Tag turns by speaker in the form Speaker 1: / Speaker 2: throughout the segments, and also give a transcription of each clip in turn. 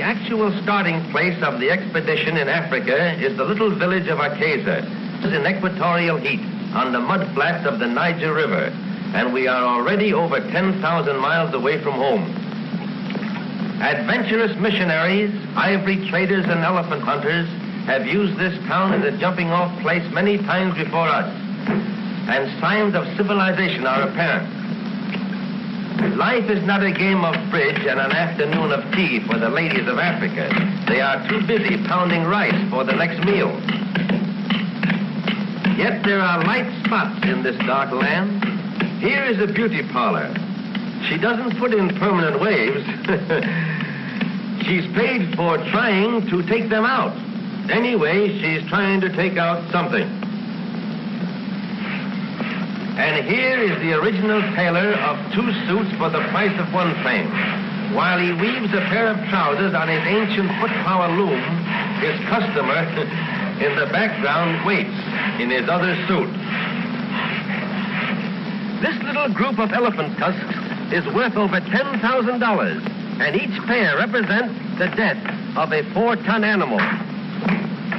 Speaker 1: actual starting place of the expedition in Africa is the little village of Akeza, in equatorial heat on the mud flats of the Niger River, and we are already over 10,000 miles away from home. Adventurous missionaries, ivory traders, and elephant hunters have used this town as a jumping-off place many times before us, and signs of civilization are apparent. Life is not a game of bridge and an afternoon of tea for the ladies of Africa. They are too busy pounding rice for the next meal. Yet there are light spots in this dark land. Here is a beauty parlor. She doesn't put in permanent waves. She's paid for trying to take them out. Anyway, she's trying to take out something. And here is the original tailor of 2 suits for the price of 1 frame. While he weaves a pair of trousers on his ancient foot-power loom, his customer in the background waits in his other suit. This little group of elephant tusks is worth over $10,000, and each pair represents the death of a 4-ton animal.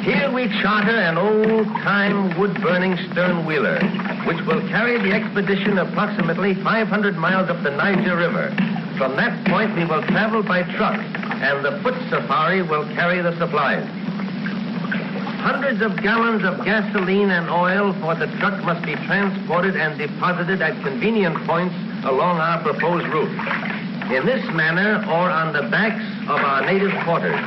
Speaker 1: Here we charter an old-time wood-burning stern-wheeler, which will carry the expedition approximately 500 miles up the Niger River. From that point, we will travel by truck, and the foot safari will carry the supplies. Hundreds of gallons of gasoline and oil for the truck must be transported and deposited at convenient points along our proposed route. In this manner, or on the backs of our native quarters.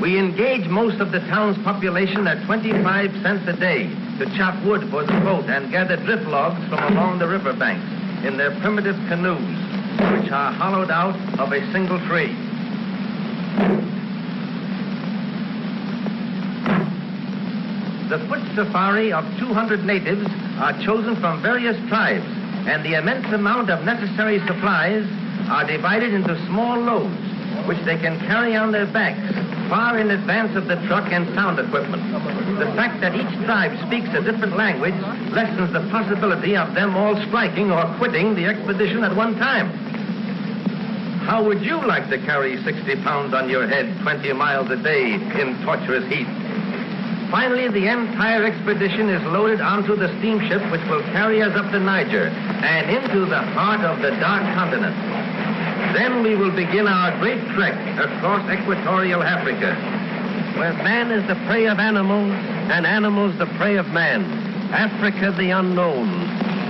Speaker 1: We engage most of the town's population at 25 cents a day to chop wood for the boat and gather drift logs from along the riverbanks in their primitive canoes, which are hollowed out of a single tree. The foot safari of 200 natives are chosen from various tribes, and the immense amount of necessary supplies are divided into small loads, which they can carry on their backs far in advance of the truck and sound equipment. The fact that each tribe speaks a different language lessens the possibility of them all striking or quitting the expedition at one time. How would you like to carry 60 pounds on your head 20 miles a day in torturous heat? Finally, the entire expedition is loaded onto the steamship which will carry us up the Niger and into the heart of the Dark Continent. Then we will begin our great trek across equatorial Africa, where man is the prey of animals and animals the prey of man. Africa the unknown.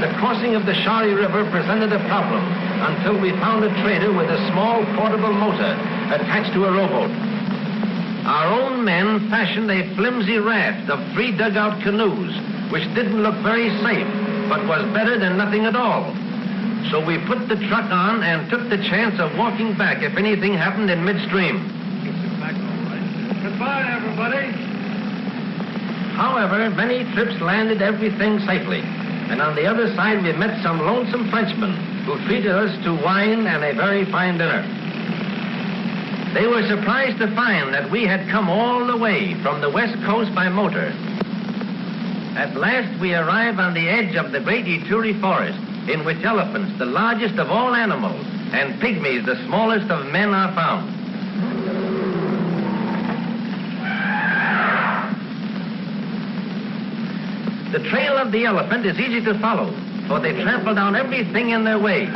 Speaker 1: The crossing of the Shari River presented a problem until we found a trader with a small portable motor attached to a rowboat. Our own men fashioned a flimsy raft of 3 dugout canoes, which didn't look very safe, but was better than nothing at all. So we put the truck on and took the chance of walking back if anything happened in midstream.
Speaker 2: Goodbye, everybody.
Speaker 1: However, many trips landed everything safely, and on the other side we met some lonesome Frenchmen who treated us to wine and a very fine dinner. They were surprised to find that we had come all the way from the west coast by motor. At last we arrived on the edge of the great Ituri forest, in which elephants, the largest of all animals, and pygmies, the smallest of men, are found. The trail of the elephant is easy to follow, for they trample down everything in their way.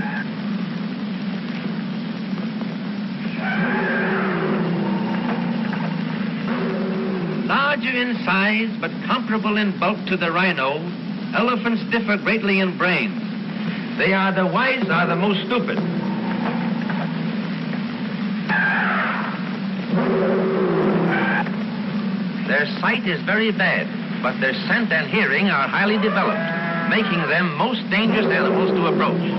Speaker 1: Larger in size, but comparable in bulk to the rhino, elephants differ greatly in brains. They are the wise are the most stupid. Their sight is very bad, but their scent and hearing are highly developed, making them most dangerous animals to approach.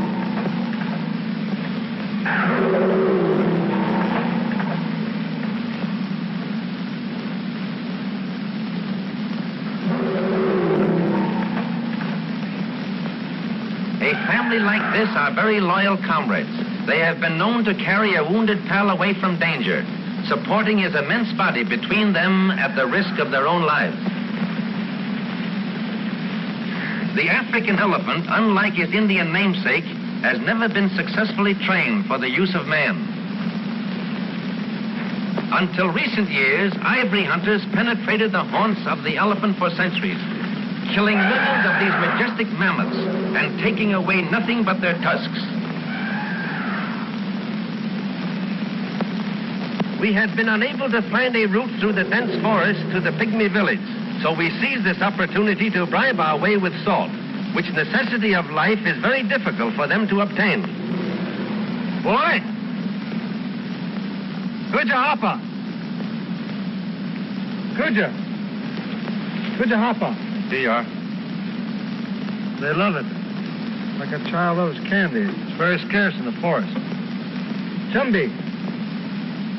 Speaker 1: A family like this are very loyal comrades. They have been known to carry a wounded pal away from danger, supporting his immense body between them at the risk of their own lives. The African elephant, unlike his Indian namesake, has never been successfully trained for the use of man. Until recent years, ivory hunters penetrated the haunts of the elephant for centuries, killing millions of these majestic mammoths and taking away nothing but their tusks. We had been unable to find a route through the dense forest to the pygmy village, so we seized this opportunity to bribe our way with salt, which necessity of life is very difficult for them to obtain. Boy! Good hopper! Good hopper. Here you are. They love it. Like a child loves candy. It's very scarce in the forest. Chumbi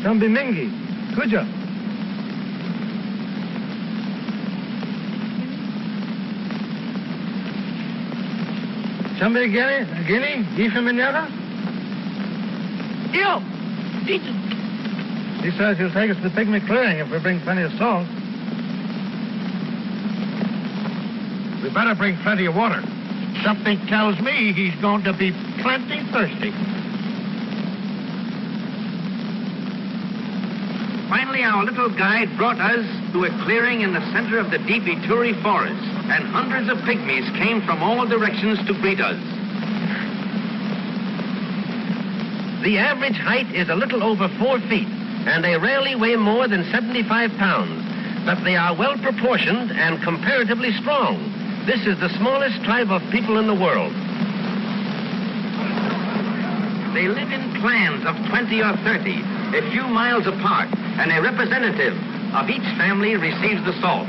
Speaker 1: Mingi. Kuja. Chumbi Guinea? Ifa Minyata? Yo! He says he'll take us to the pygmy clearing if we bring plenty of salt. We better bring plenty of water. Something tells me he's going to be plenty thirsty. Finally, our little guide brought us to a clearing in the center of the deep Ituri forest, and hundreds of pygmies came from all directions to greet us. The average height is a little over 4 feet, and they rarely weigh more than 75 pounds, but they are well proportioned and comparatively strong. This is the smallest tribe of people in the world. They live in clans of 20 or 30, a few miles apart, and a representative of each family receives the salt.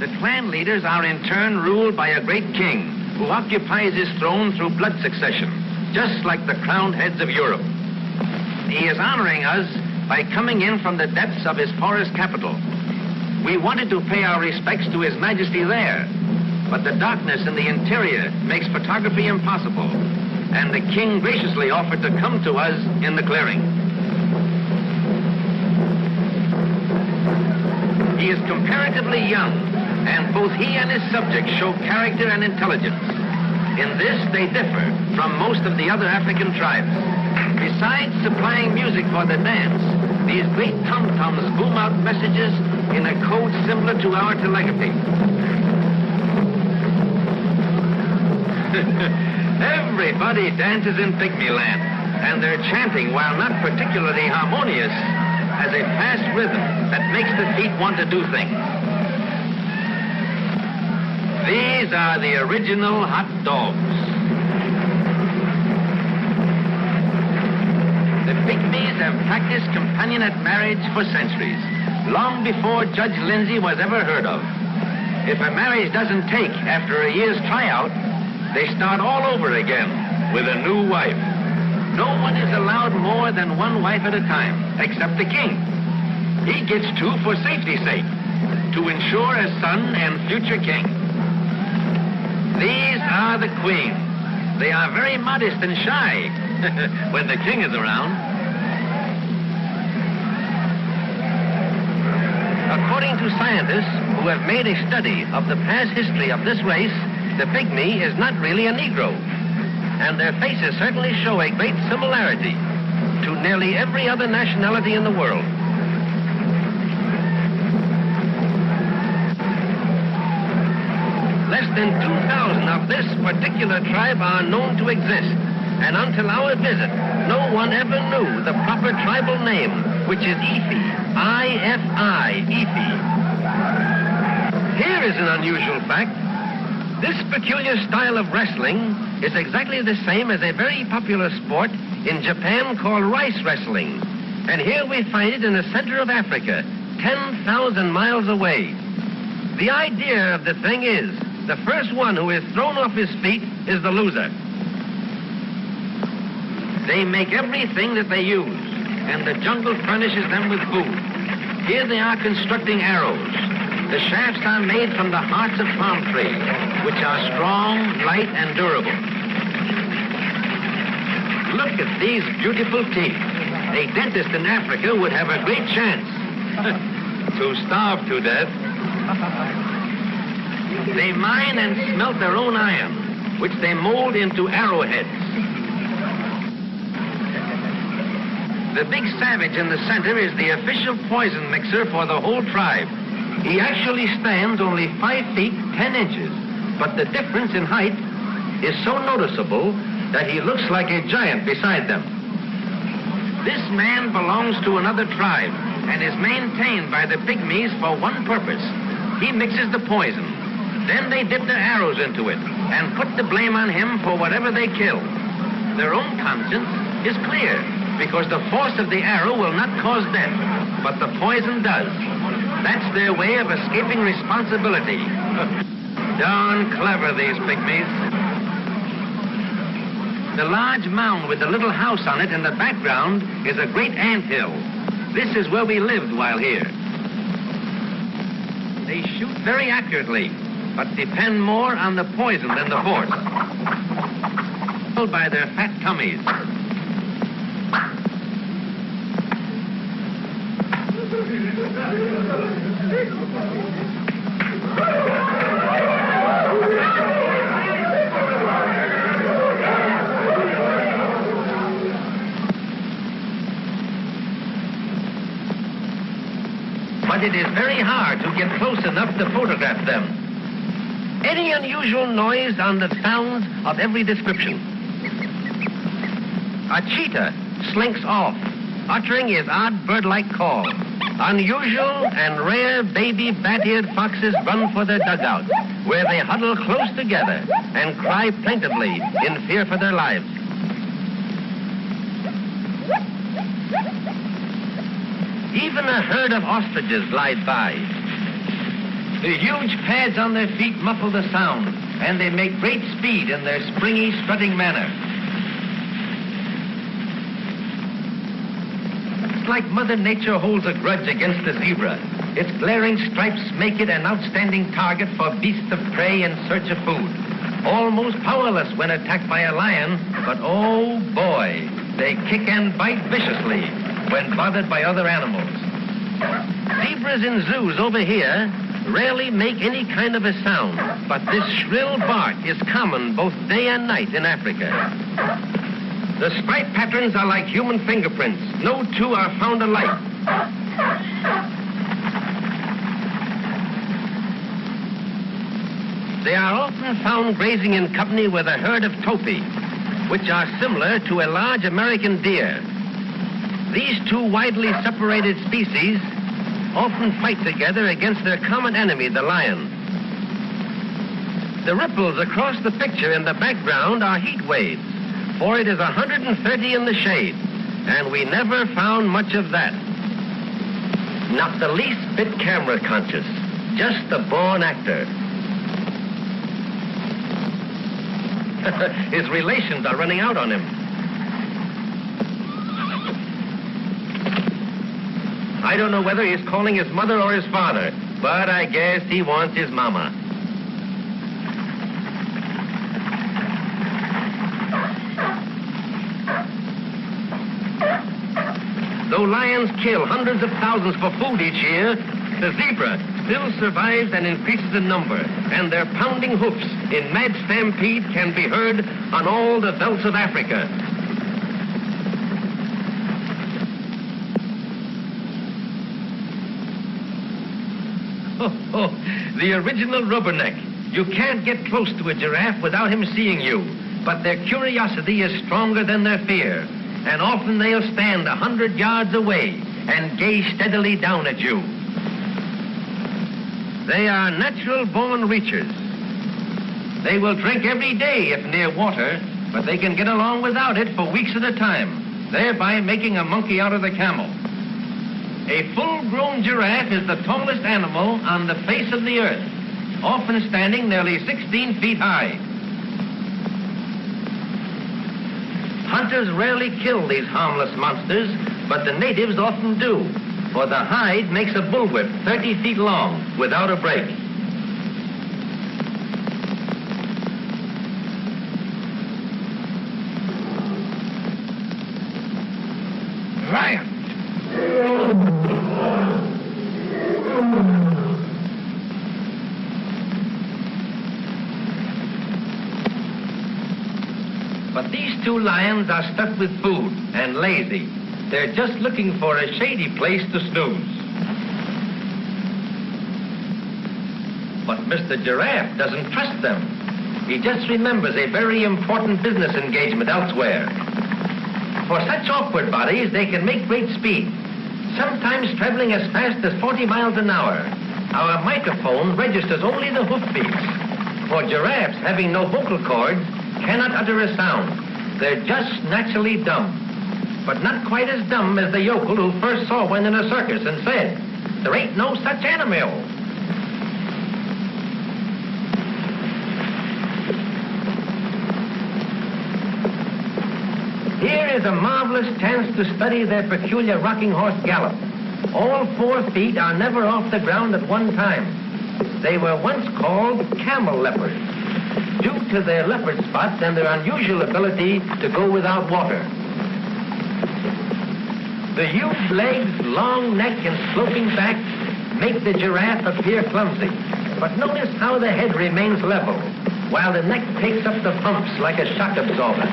Speaker 1: The clan leaders are in turn ruled by a great king who occupies his throne through blood succession, just like the crowned heads of Europe. He is honoring us by coming in from the depths of his forest capital. We wanted to pay our respects to His Majesty there, but the darkness in the interior makes photography impossible, and the king graciously offered to come to us in the clearing. He is comparatively young, and both he and his subjects show character and intelligence. In this, they differ from most of the other African tribes. Besides supplying music for the dance, these great tom-toms boom out messages in a code similar to our telegraphy. Everybody dances in Pygmy Land, and their chanting, while not particularly harmonious, has a fast rhythm that makes the feet want to do things. These are the original hot dogs. The Pygmies have practiced companionate marriage for centuries, long before Judge Lindsay was ever heard of. If a marriage doesn't take after a year's tryout, they start all over again with a new wife. No one is allowed more than one wife at a time, except the king. He gets 2 for safety's sake, to ensure a son and future king. These are the queens. They are very modest and shy when the king is around. According to scientists who have made a study of the past history of this race, the pygmy is not really a Negro, and their faces certainly show a great similarity to nearly every other nationality in the world. Less than 2,000 of this particular tribe are known to exist, and until our visit, no one ever knew the proper tribal name, which is Ifi, I-F-I, Ifi. Here is an unusual fact. This peculiar style of wrestling is exactly the same as a very popular sport in Japan called rice wrestling, and here we find it in the center of Africa, 10,000 miles away. The idea of the thing is, the first one who is thrown off his feet is the loser. They make everything that they use, and the jungle furnishes them with food. Here they are constructing arrows. The shafts are made from the hearts of palm trees, which are strong, light, and durable. Look at these beautiful teeth. A dentist in Africa would have a great chance to starve to death. They mine and smelt their own iron, which they mold into arrowheads. The big savage in the center is the official poison mixer for the whole tribe. He actually stands only 5 feet 10 inches, but the difference in height is so noticeable that he looks like a giant beside them. This man belongs to another tribe and is maintained by the Pygmies for one purpose. He mixes the poison. Then they dip their arrows into it and put the blame on him for whatever they kill. Their own conscience is clear because the force of the arrow will not cause death, but the poison does. That's their way of escaping responsibility. Darn clever, these Pygmies. The large mound with the little house on it in the background is a great anthill. This is where we lived while here. They shoot very accurately, but depend more on the poison than the horse. Killed by their fat tummies. But it is very hard to get close enough to photograph them. Any unusual noise on the sounds of every description. A cheetah slinks off, uttering his odd bird-like call. Unusual and rare baby bat-eared foxes run for their dugout, where they huddle close together and cry plaintively in fear for their lives. Even a herd of ostriches glide by. The huge pads on their feet muffle the sound, and they make great speed in their springy, strutting manner. It's like Mother Nature holds a grudge against the zebra. Its glaring stripes make it an outstanding target for beasts of prey in search of food. Almost powerless when attacked by a lion, but oh boy, they kick and bite viciously when bothered by other animals. Zebras in zoos over here rarely make any kind of a sound, but this shrill bark is common both day and night in Africa. The stripe patterns are like human fingerprints. No two are found alike. They are often found grazing in company with a herd of topi, which are similar to a large American deer. These two widely separated species often fight together against their common enemy, the lion. The ripples across the picture in the background are heat waves, for it is 130 in the shade, and we never found much of that. Not the least bit camera conscious, just a born actor. His relations are running out on him. I don't know whether he's calling his mother or his father, but I guess he wants his mama. Though lions kill hundreds of thousands for food each year, the zebra still survives and increases in number, and their pounding hoofs in mad stampede can be heard on all the velds of Africa. Oh, the original rubberneck. You can't get close to a giraffe without him seeing you, but their curiosity is stronger than their fear, and often they'll stand 100 yards away and gaze steadily down at you. They are natural-born reachers. They will drink every day if near water, but they can get along without it for weeks at a time, thereby making a monkey out of the camel. A full-grown giraffe is the tallest animal on the face of the earth, often standing nearly 16 feet high. Hunters rarely kill these harmless monsters, but the natives often do, for the hide makes a bullwhip 30 feet long without a break. two lions are stuffed with food and lazy. They're just looking for a shady place to snooze. But Mr. Giraffe doesn't trust them. He just remembers a very important business engagement elsewhere. For such awkward bodies, they can make great speed, sometimes traveling as fast as 40 miles an hour. Our microphone registers only the hoofbeats. For giraffes, having no vocal cords, cannot utter a sound. They're just naturally dumb. But not quite as dumb as the yokel who first saw one in a circus and said, "There ain't no such animal." Here is a marvelous chance to study their peculiar rocking horse gallop. All 4 feet are never off the ground at one time. They were once called camel leopards, due to their leopard spots and their unusual ability to go without water. The huge legs, long neck, and sloping back make the giraffe appear clumsy. But notice how the head remains level, while the neck takes up the bumps like a shock absorber.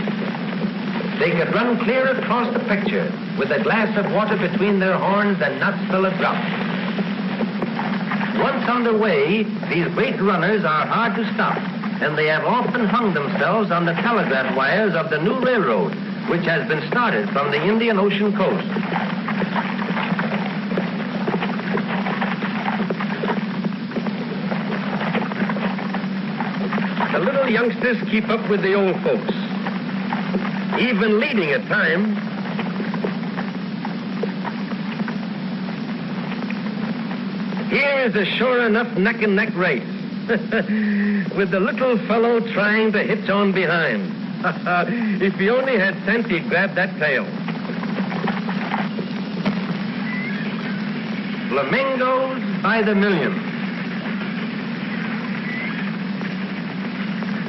Speaker 1: They could run clear across the picture with a glass of water between their horns and not spill a drop. Once on the way, these great runners are hard to stop, and they have often hung themselves on the telegraph wires of the new railroad, which has been started from the Indian Ocean coast. The little youngsters keep up with the old folks, even leading at times. Here is a sure enough neck-and-neck race, with the little fellow trying to hitch on behind. If he only had sense, he'd grab that tail. Flamingos by the million.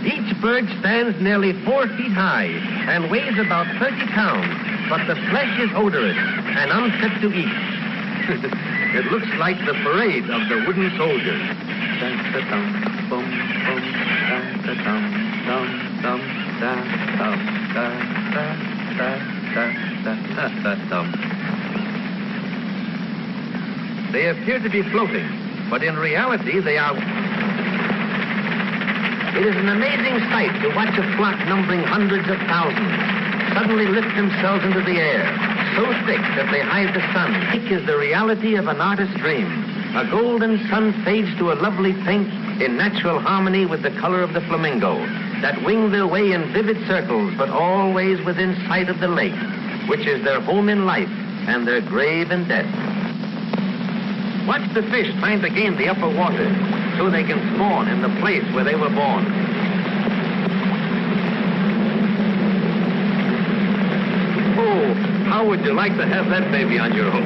Speaker 1: Each bird stands nearly 4 feet high and weighs about 30 pounds, but the flesh is odorous and unfit to eat. It looks like the parade of the wooden soldiers. They appear to be floating, but in reality they are... It is an amazing sight to watch a flock numbering hundreds of thousands suddenly lift themselves into the air, so thick that they hide the sun. Thick is the reality of an artist's dream. A golden sun fades to a lovely pink in natural harmony with the color of the flamingo, that wing their way in vivid circles, but always within sight of the lake, which is their home in life and their grave in death. Watch the fish trying to gain the upper water so they can spawn in the place where they were born. Oh, how would you like to have that baby on your hook?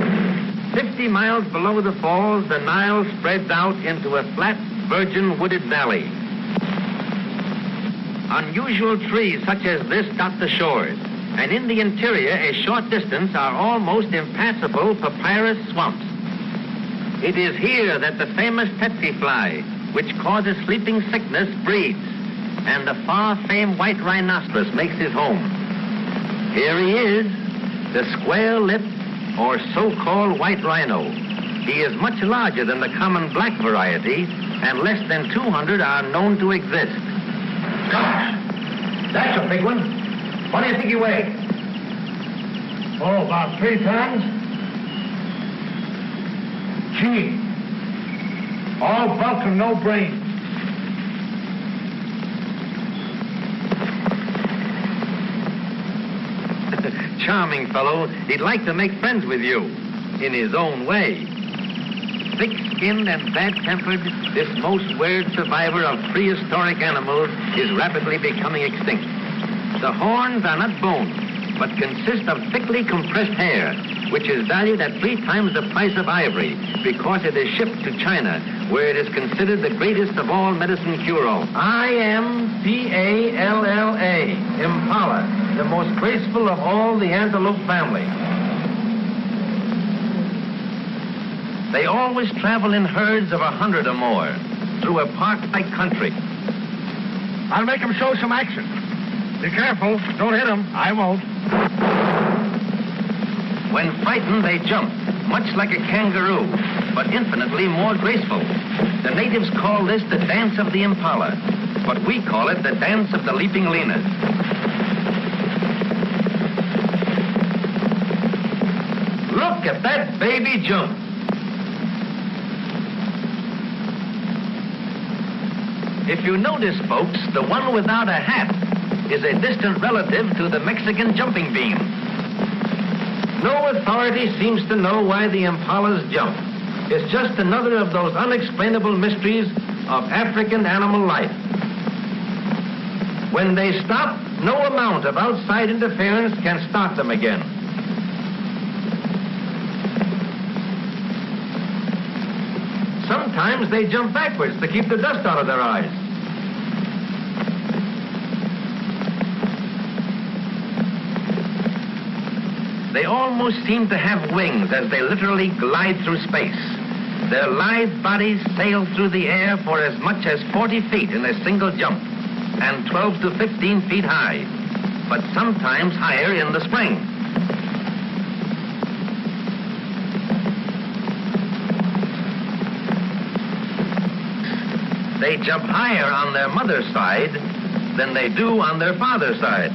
Speaker 1: 50 miles below the falls, the Nile spreads out into a flat, virgin wooded valley. Unusual trees such as this dot the shores, and in the interior, a short distance, are almost impassable papyrus swamps. It is here that the famous tsetse fly, which causes sleeping sickness, breeds, and the far-famed white rhinoceros makes his home. Here he is, the square-lipped, or so-called white rhino. He is much larger than the common black variety, and less than 200 are known to exist. Gosh, that's a big one. What do you think he weighs? Oh, about 3 tons. Gee, all bulk and no brains. Charming fellow. He'd like to make friends with you, in his own way. Thick-skinned and bad-tempered, this most weird survivor of prehistoric animals is rapidly becoming extinct. The horns are not bone, but consist of thickly compressed hair, which is valued at 3 times the price of ivory because it is shipped to China, where it is considered the greatest of all medicine cure-all. Impalla, Impala, the most graceful of all the antelope family. They always travel in herds of 100 or more through a park-like country. I'll make them show some action.
Speaker 2: Be careful. Don't hit them. I won't.
Speaker 1: When frightened, they jump, much like a kangaroo, but infinitely more graceful. The natives call this the dance of the impala, but we call it the dance of the leaping llamas. Look at that baby jump. If you notice, folks, the one without a hat is a distant relative to the Mexican jumping bean. No authority seems to know why the impalas jump. It's just another of those unexplainable mysteries of African animal life. When they stop, no amount of outside interference can start them again. Sometimes they jump backwards to keep the dust out of their eyes. They almost seem to have wings as they literally glide through space. Their lithe bodies sail through the air for as much as 40 feet in a single jump, and 12 to 15 feet high, but sometimes higher in the spring. They jump higher on their mother's side than they do on their father's side.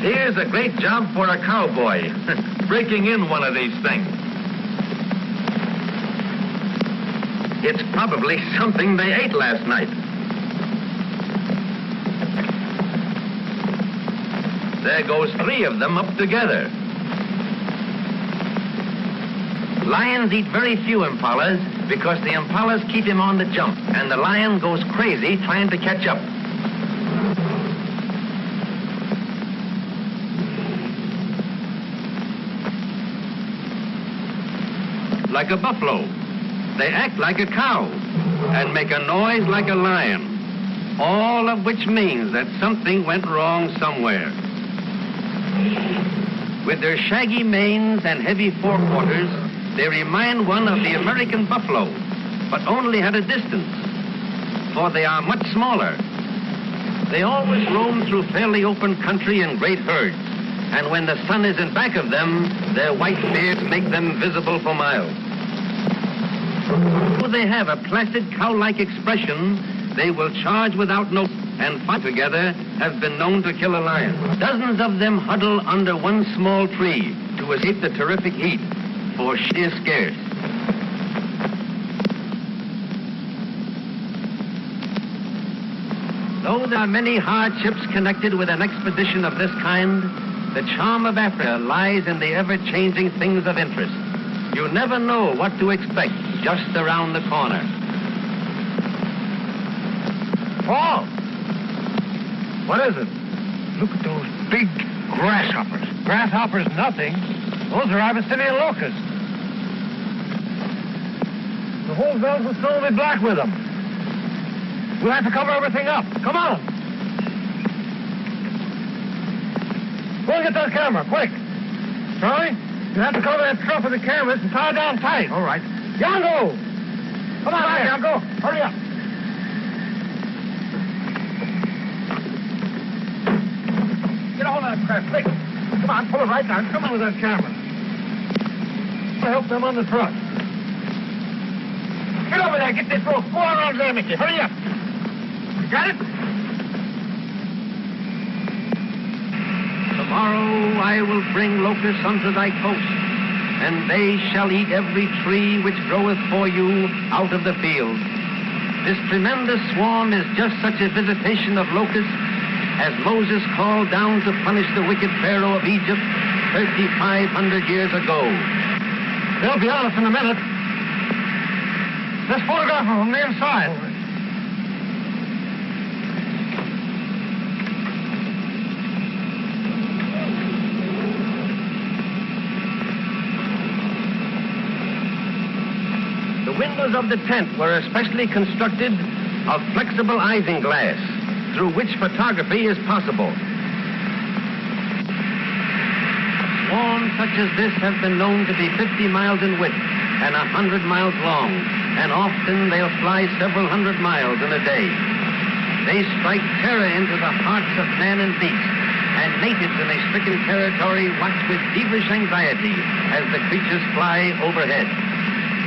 Speaker 1: Here's a great job for a cowboy, breaking in one of these things. It's probably something they ate last night. There goes 3 of them up together. Lions eat very few impalas because the impalas keep him on the jump, and the lion goes crazy trying to catch up. Like a buffalo, they act like a cow and make a noise like a lion, all of which means that something went wrong somewhere. With their shaggy manes and heavy forequarters, they remind one of the American buffalo, but only at a distance, for they are much smaller. They always roam through fairly open country in great herds, and when the sun is in back of them, their white beards make them visible for miles. Though they have a placid cow-like expression, they will charge without notice, and fight together have been known to kill a lion. Dozens of them huddle under one small tree to escape the terrific heat, for she is scarce. Though there are many hardships connected with an expedition of this kind, the charm of Africa lies in the ever-changing things of interest. You never know what to expect just around the corner.
Speaker 2: Paul! What is it? Look at those big grasshoppers. Grasshoppers nothing. Those are Abyssinian locusts. The whole veld will soon be black with them. We'll have to cover everything up. Come on. Go and get that camera, quick. Charlie, you have to cover that truck with the cameras and tie it down tight. All right. Yango! Come on, Yango. Hurry up. Get a hold of that crap, quick. Come on, pull it right down. Come on with that camera. I'll help them on the truck. Get over there, get this rope. Go on around there, Mickey. Hurry up. You got it?
Speaker 1: Tomorrow I will bring locusts unto thy coast, and they shall eat every tree which groweth for you out of the field. This tremendous swarm is just such a visitation of locusts as Moses called down to punish the wicked Pharaoh of Egypt 3,500 years ago.
Speaker 2: They'll be on us in a minute. Let's photograph them from the inside.
Speaker 1: The windows of the tent were especially constructed of flexible isinglass, through which photography is possible. Swarms such as this have been known to be 50 miles in width and 100 miles long, and often they'll fly several hundred miles in a day. They strike terror into the hearts of man and beast, and natives in a stricken territory watch with feverish anxiety as the creatures fly overhead,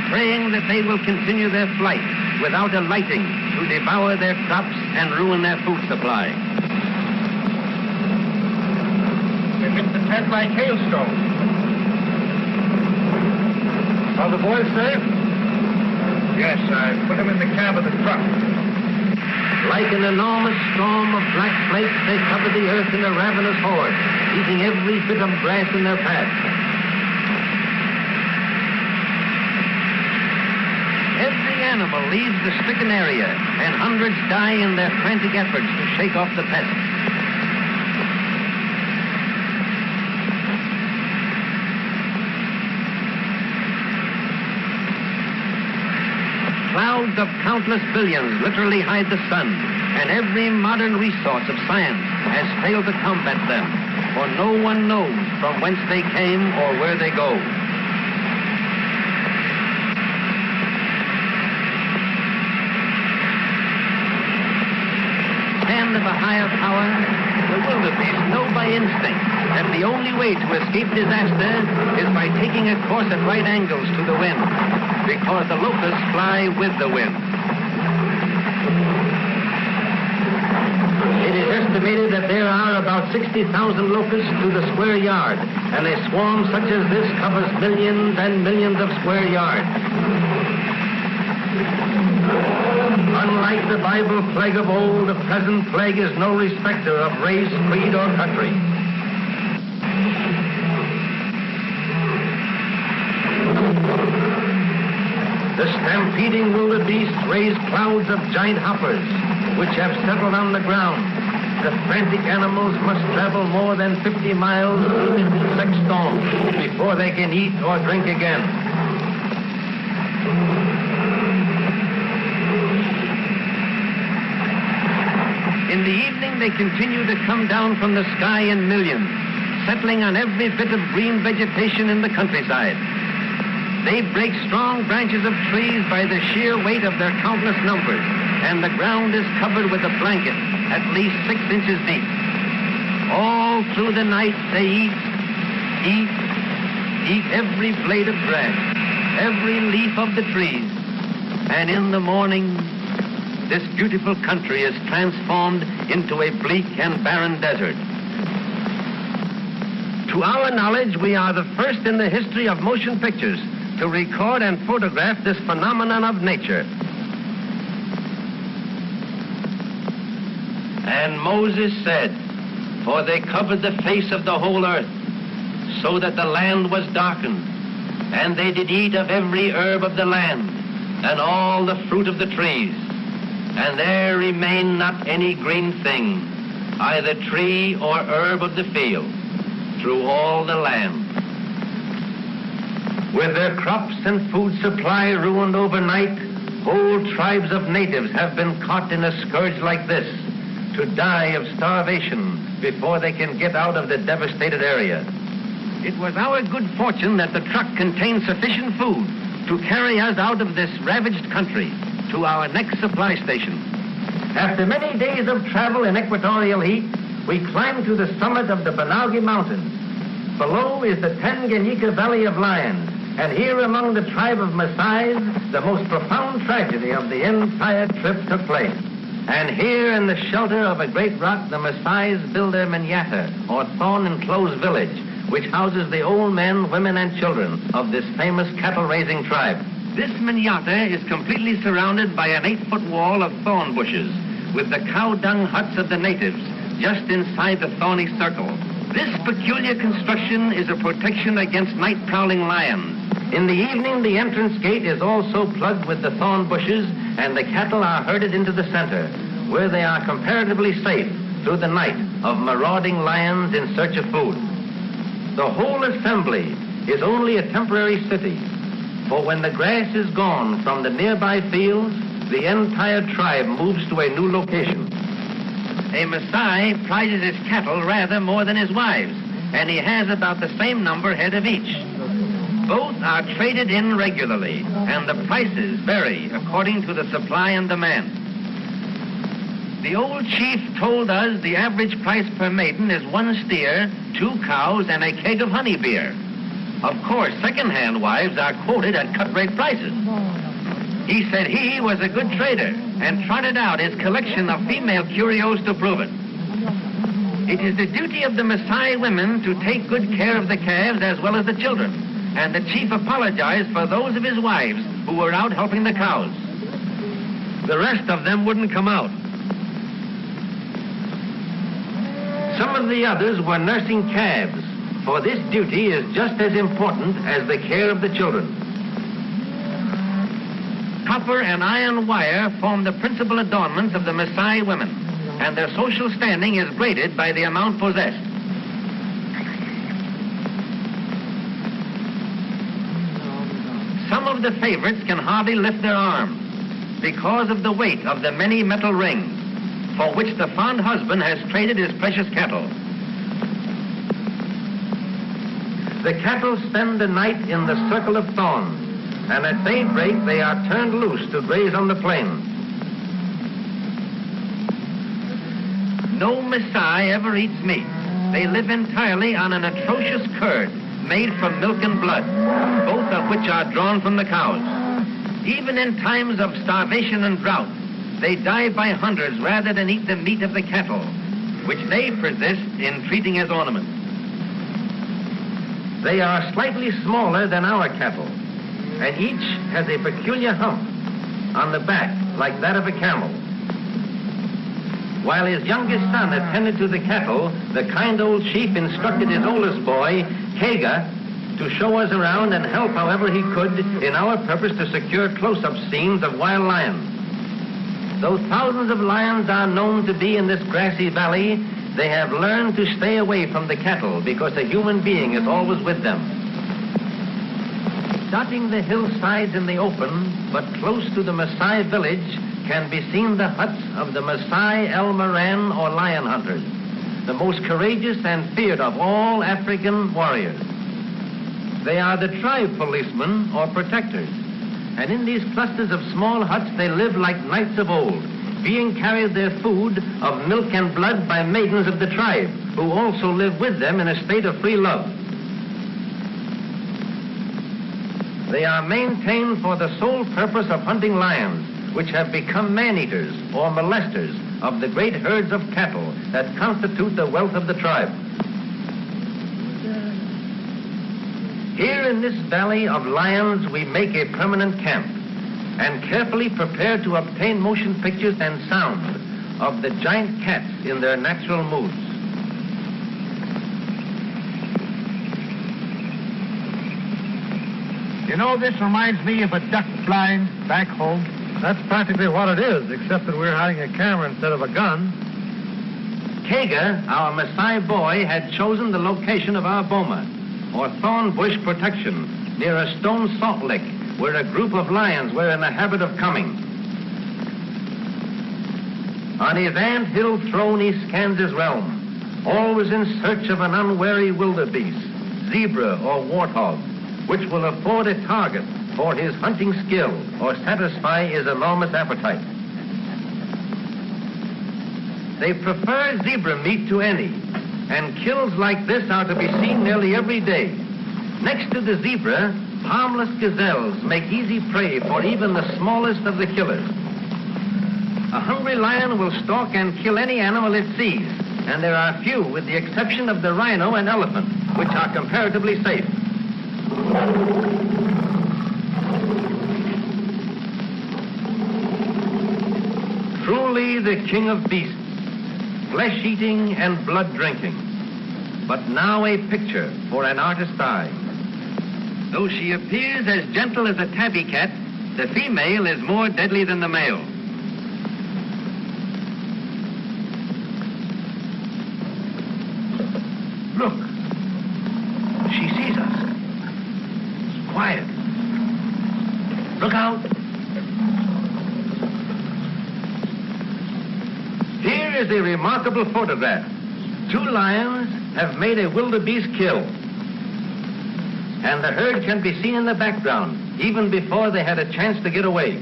Speaker 1: praying that they will continue their flight without alighting to devour their crops and ruin their food supply.
Speaker 2: They hit the tent like hailstones. Are the boys safe? Yes, I put them in the cab of the truck.
Speaker 1: Like an enormous storm of black flakes, they cover the earth in a ravenous horde, eating every bit of grass in their path. Every animal leaves the stricken area, and hundreds die in their frantic efforts to shake off the pests. Clouds of countless billions literally hide the sun, and every modern resource of science has failed to combat them, for no one knows from whence they came or where they go. Hand of a higher power, the wildebeest know by instinct that the only way to escape disaster is by taking a course at right angles to the wind, because the locusts fly with the wind. It is estimated that there are about 60,000 locusts to the square yard, and a swarm such as this covers millions and millions of square yards. Unlike the Bible plague of old, the present plague is no respecter of race, creed, or country. The stampeding wildebeests raise clouds of giant hoppers, which have settled on the ground. The frantic animals must travel more than 50 miles through insect storms before they can eat or drink again. In the evening, they continue to come down from the sky in millions, settling on every bit of green vegetation in the countryside. They break strong branches of trees by the sheer weight of their countless numbers, and the ground is covered with a blanket at least 6 inches deep. All through the night, they eat every blade of grass, every leaf of the trees, and in the morning, this beautiful country is transformed into a bleak and barren desert. To our knowledge, we are the first in the history of motion pictures to record and photograph this phenomenon of nature. And Moses said, "For they covered the face of the whole earth, so that the land was darkened, and they did eat of every herb of the land, and all the fruit of the trees. And there remained not any green thing, either tree or herb of the field, through all the land." With their crops and food supply ruined overnight, whole tribes of natives have been caught in a scourge like this, to die of starvation before they can get out of the devastated area. It was our good fortune that the truck contained sufficient food to carry us out of this ravaged country to our next supply station. After many days of travel in equatorial heat, we climbed to the summit of the Banaugi Mountains. Below is the Tanganyika Valley of Lions, and here among the tribe of Maasais, the most profound tragedy of the entire trip took place. And here in the shelter of a great rock, the Maasais build their manyatta, or thorn-enclosed village, which houses the old men, women, and children of this famous cattle-raising tribe. This manyatta is completely surrounded by an 8-foot wall of thorn bushes, with the cow-dung huts of the natives just inside the thorny circle. This peculiar construction is a protection against night-prowling lions. In the evening, the entrance gate is also plugged with the thorn bushes, and the cattle are herded into the center, where they are comparatively safe through the night of marauding lions in search of food. The whole assembly is only a temporary city, for when the grass is gone from the nearby fields, the entire tribe moves to a new location. A Maasai prizes his cattle rather more than his wives, and he has about the same number head of each. Both are traded in regularly, and the prices vary according to the supply and demand. The old chief told us the average price per maiden is 1 steer, 2 cows, and a keg of honey beer. Of course, second-hand wives are quoted at cut-rate prices. He said he was a good trader and trotted out his collection of female curios to prove it. It is the duty of the Maasai women to take good care of the calves as well as the children, and the chief apologized for those of his wives who were out helping the cows.
Speaker 2: The rest of them wouldn't come out.
Speaker 1: Some of the others were nursing calves, for this duty is just as important as the care of the children. Copper and iron wire form the principal adornments of the Maasai women, and their social standing is graded by the amount possessed. Some of the favorites can hardly lift their arms because of the weight of the many metal rings for which the fond husband has traded his precious cattle. The cattle spend the night in the circle of thorns, and at daybreak they are turned loose to graze on the plains. No Maasai ever eats meat. They live entirely on an atrocious curd made from milk and blood, both of which are drawn from the cows. Even in times of starvation and drought, they die by hundreds rather than eat the meat of the cattle, which they persist in treating as ornaments. They are slightly smaller than our cattle, and each has a peculiar hump on the back like that of a camel. While his youngest son attended to the cattle, the kind old chief instructed his oldest boy, Kega, to show us around and help however he could in our purpose to secure close-up scenes of wild lions. Though thousands of lions are known to be in this grassy valley, they have learned to stay away from the cattle because a human being is always with them. Dotting the hillsides in the open, but close to the Maasai village, can be seen the huts of the Maasai El Moran or lion hunters, the most courageous and feared of all African warriors. They are the tribe policemen or protectors, and in these clusters of small huts they live like knights of old, being carried their food of milk and blood by maidens of the tribe, who also live with them in a state of free love. They are maintained for the sole purpose of hunting lions, which have become man-eaters or molesters of the great herds of cattle that constitute the wealth of the tribe. Here in this valley of lions, we make a permanent camp and carefully prepare to obtain motion pictures and sound of the giant cats in their natural moods.
Speaker 2: You know, this reminds me of a duck blind back home. That's practically what it is, except that we're hiding a camera instead of a gun.
Speaker 1: Kega, our Maasai boy, had chosen the location of our boma, or thorn bush protection, near a stone salt lick where a group of lions were in the habit of coming. On his ant hill throne he scans his realm, always in search of an unwary wildebeest, zebra or warthog, which will afford a target for his hunting skill or satisfy his enormous appetite. They prefer zebra meat to any, and kills like this are to be seen nearly every day. Next to the zebra, harmless gazelles make easy prey for even the smallest of the killers. A hungry lion will stalk and kill any animal it sees, and there are few, with the exception of the rhino and elephant, which are comparatively safe. Truly the king of beasts, flesh-eating and blood-drinking, but now a picture for an artist's eye. Though she appears as gentle as a tabby cat, the female is more deadly than the male. Look, she sees us. Quiet. Look out. Here is a remarkable photograph. 2 lions have made a wildebeest kill, and the herd can be seen in the background, even before they had a chance to get away.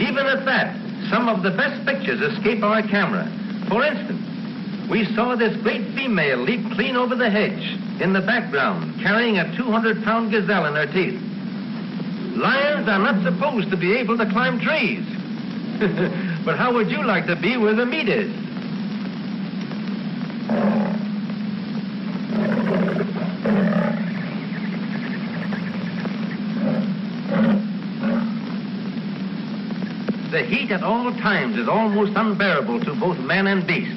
Speaker 1: Even at that, some of the best pictures escape our camera. For instance, we saw this great female leap clean over the hedge in the background, carrying a 200-pound gazelle in her teeth. Lions are not supposed to be able to climb trees. But how would you like to be where the meat is? The heat at all times is almost unbearable to both man and beast.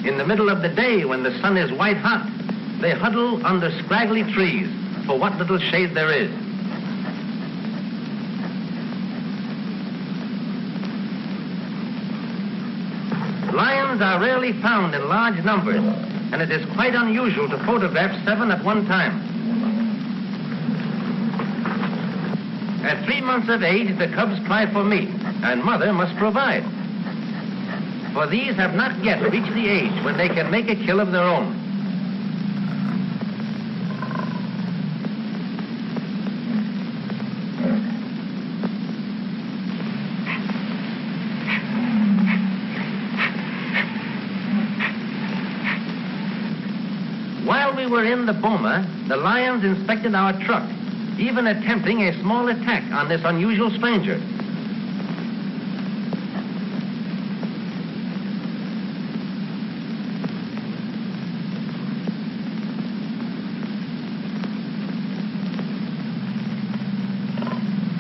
Speaker 1: In the middle of the day, when the sun is white hot, they huddle under scraggly trees for what little shade there is. Lions are rarely found in large numbers, and it is quite unusual to photograph 7 at one time. At 3 months of age, the cubs cry for meat, and mother must provide. For these have not yet reached the age when they can make a kill of their own. While we were in the boma, the lions inspected our truck, even attempting a small attack on this unusual stranger.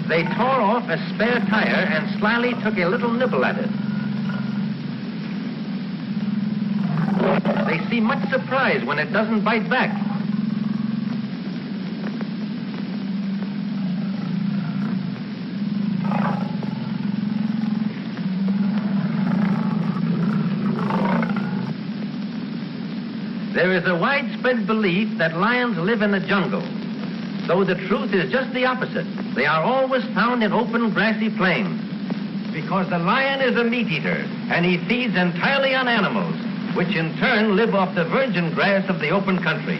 Speaker 1: They tore off a spare tire and slyly took a little nibble at it. They seem much surprised when it doesn't bite back. There is a widespread belief that lions live in the jungle, though the truth is just the opposite. They are always found in open grassy plains, because the lion is a meat eater, and he feeds entirely on animals, which in turn live off the virgin grass of the open country.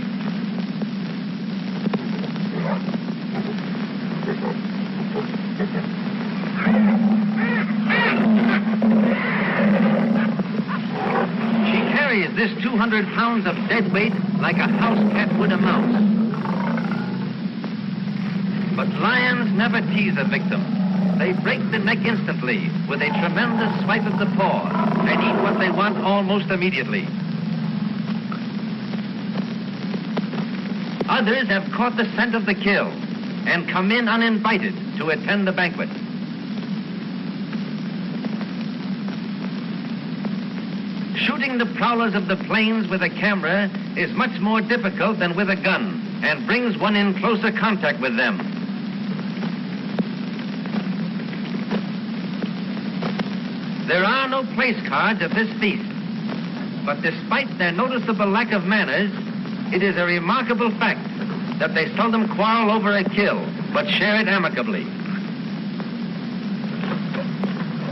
Speaker 1: She carries this 200 pounds of dead weight like a house cat would a mouse. But lions never tease a victim. They break the neck instantly with a tremendous swipe of the paw and eat what they want almost immediately. Others have caught the scent of the kill and come in uninvited to attend the banquet. Shooting the prowlers of the plains with a camera is much more difficult than with a gun and brings one in closer contact with them. There are no place cards at this feast, but despite their noticeable lack of manners, it is a remarkable fact that they seldom quarrel over a kill, but share it amicably.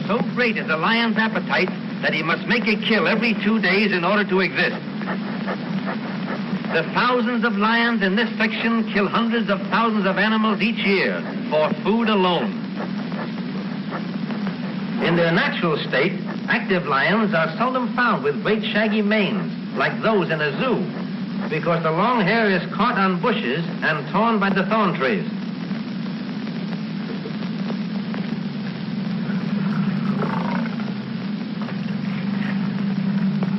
Speaker 1: So great is a lion's appetite that he must make a kill every 2 days in order to exist. The thousands of lions in this section kill hundreds of thousands of animals each year for food alone. In their natural state, active lions are seldom found with great shaggy manes, like those in a zoo, because the long hair is caught on bushes and torn by the thorn trees.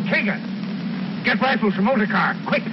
Speaker 2: Trigger! Get rifles from motor car, quick!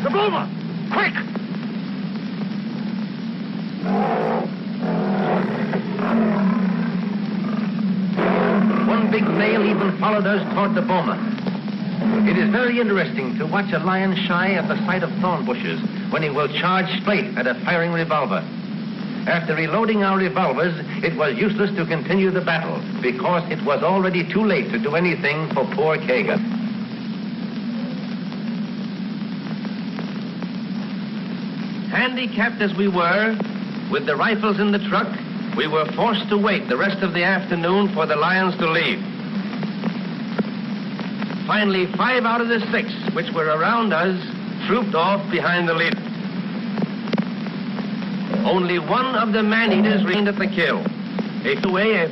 Speaker 2: The boma! Quick!
Speaker 1: One big male even followed us toward the boma. It is very interesting to watch a lion shy at the sight of thorn bushes when he will charge straight at a firing revolver. After reloading our revolvers, it was useless to continue the battle because it was already too late to do anything for poor Kaga. Handicapped as we were, with the rifles in the truck, we were forced to wait the rest of the afternoon for the lions to leave. Finally, 5 out of the 6 which were around us trooped off behind the leader. Only one of the man-eaters remained at the kill. A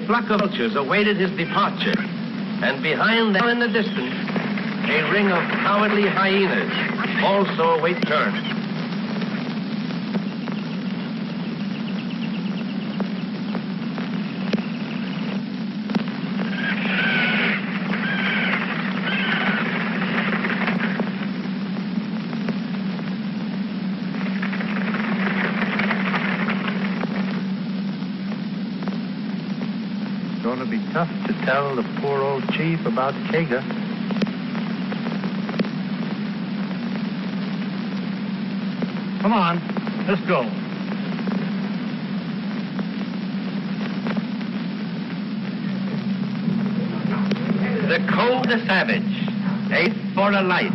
Speaker 1: flock of vultures awaited his departure, and behind them in the distance, a ring of cowardly hyenas also await turn.
Speaker 3: It's going to be tough to tell the poor old chief about Kaga.
Speaker 2: Come on, let's go.
Speaker 1: The code of savage, aid for a life.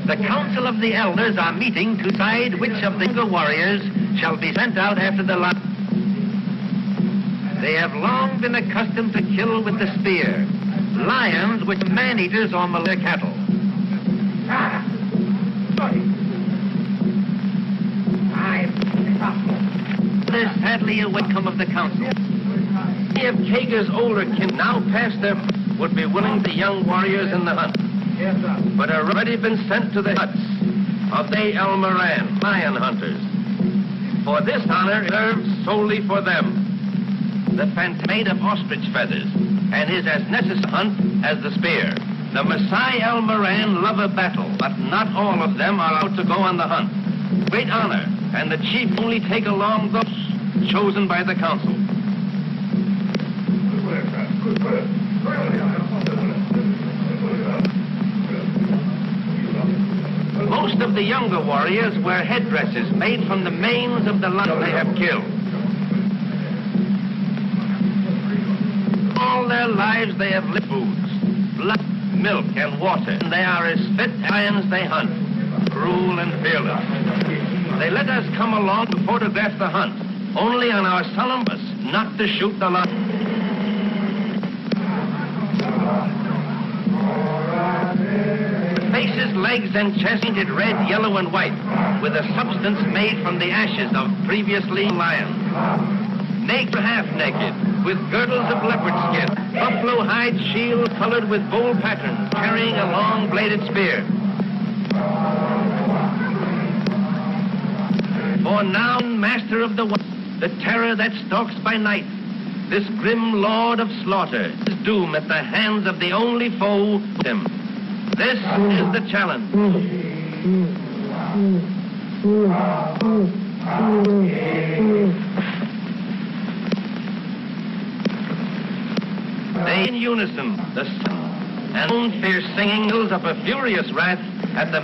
Speaker 1: The council of the elders are meeting to decide which of the warriors shall be sent out after the lion. They have long been accustomed to kill with the spear, lions which are man-eaters or their cattle. Others sadly await come of the council. Many of Kaga's older kin now past their would be willing the young warriors in the hunt, but have already been sent to the huts of the El Moran, lion hunters. For this honor is reserved solely for them. The phantom made of ostrich feathers and is as necessary to hunt as the spear. The Maasai El Moran love a battle, but not all of them are out to go on the hunt. Great honor, and the chief only take along those chosen by the council. Most of the younger warriors wear headdresses made from the manes of the lion they have killed. All their lives they have lived foods, blood, milk, and water, and they are as fit as lions they hunt, cruel and fearless. They let us come along to photograph the hunt, only on our solemn promise not to shoot the lion. The faces, legs, and chest painted red, yellow, and white, with a substance made from the ashes of previously lions. Naked or half naked, with girdles of leopard skin, buffalo hide shield colored with bold patterns, carrying a long bladed spear. For now, master of the one, the terror that stalks by night, this grim lord of slaughter, his doom at the hands of the only foe, him. This is the challenge. They in unison, the sun, and moon fierce singing hills up a furious wrath at the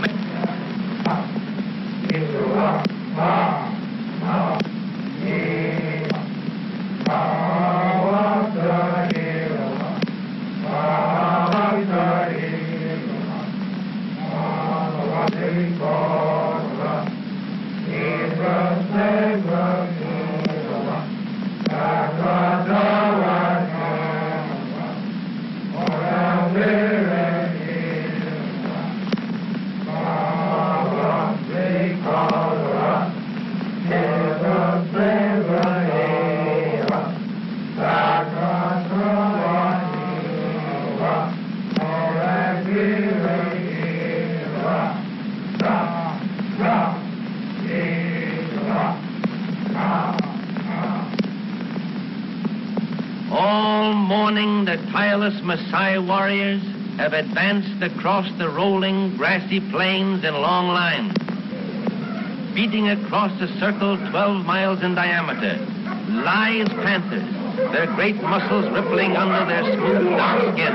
Speaker 1: the tireless Maasai warriors have advanced across the rolling, grassy plains in long lines. beating across a circle 12 miles in diameter, lie as panthers, their great muscles rippling under their smooth, dark skin.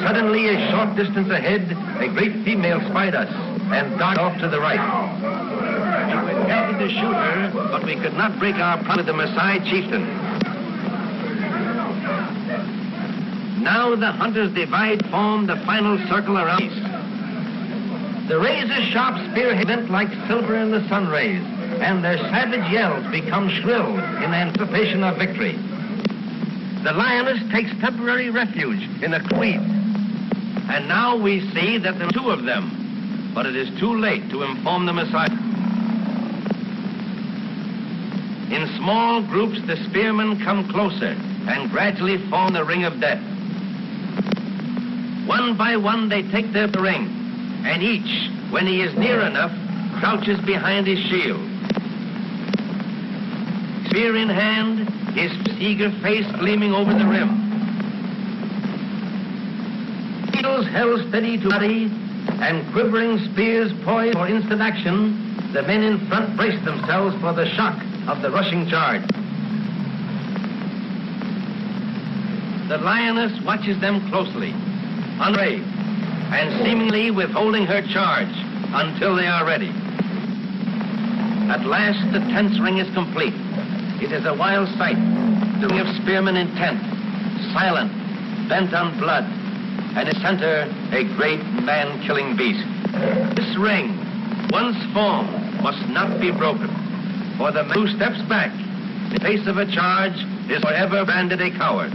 Speaker 1: Suddenly, a short distance ahead, a great female spied us and darted off to the right. We were tempted to shoot her, but we could not break our promise with the Maasai chieftain. Now the hunters form the final circle around us. The razor-sharp spearheads glint like silver in the sun rays, and their savage yells become shrill in anticipation of victory. The lioness takes temporary refuge in a creed. And now we see that there are two of them, but it is too late to inform the Maasai. In small groups, the spearmen come closer and gradually form the ring of death. One by one, they take their ring, and each, when he is near enough, crouches behind his shield. Spear in hand, his eager face gleaming over the rim. Shields held steady to body, and quivering spears poised for instant action, the men in front brace themselves for the shock of the rushing charge. The lioness watches them closely, unafraid, and seemingly withholding her charge until they are ready. At last, the tense ring is complete. It is a wild sight, the ring of spearmen intent, silent, bent on blood, and in the center, a great man-killing beast. This ring, once formed, must not be broken, for the man who steps back in face of a charge is forever branded a coward.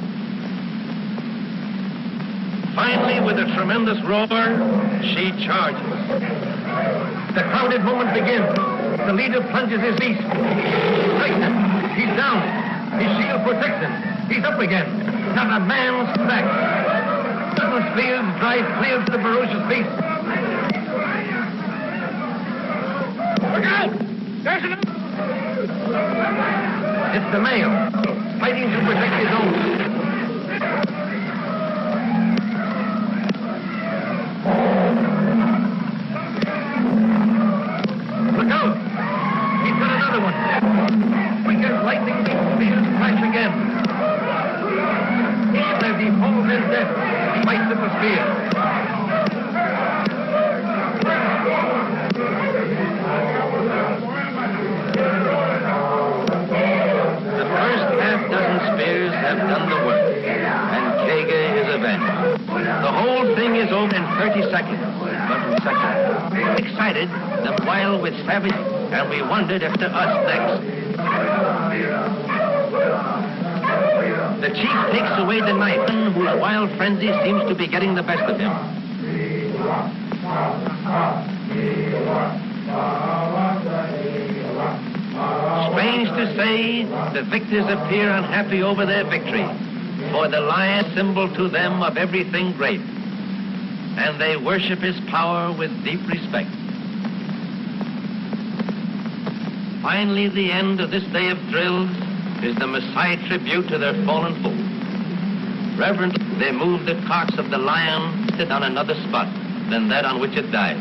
Speaker 1: Finally, with a tremendous roar, she charges. The crowded moment begins. The leader plunges his beast. Strikes him. He's down. His shield protects him. He's up again. Not a man's back. The spears drive clear to the ferocious beast. Look out! There's an... It's the male, fighting to protect his own. Look out! He's got another one. Quick as lightning, the spears flash again. As he falls in death, he fights with the spear. The first half-dozen spears have done the work, and Kege is avenged. The whole thing is over in 30 seconds. Excited, the wild with savage, and we wondered if to us next. The chief takes away the knife, whose wild frenzy seems to be getting the best of him. Strange to say, the victors appear unhappy over their victory, for the lion is symbol to them of everything great, and they worship his power with deep respect. Finally, the end of this day of thrills is the Maasai tribute to their fallen foe. Reverently, they move the carcass of the lion on another spot than that on which it died.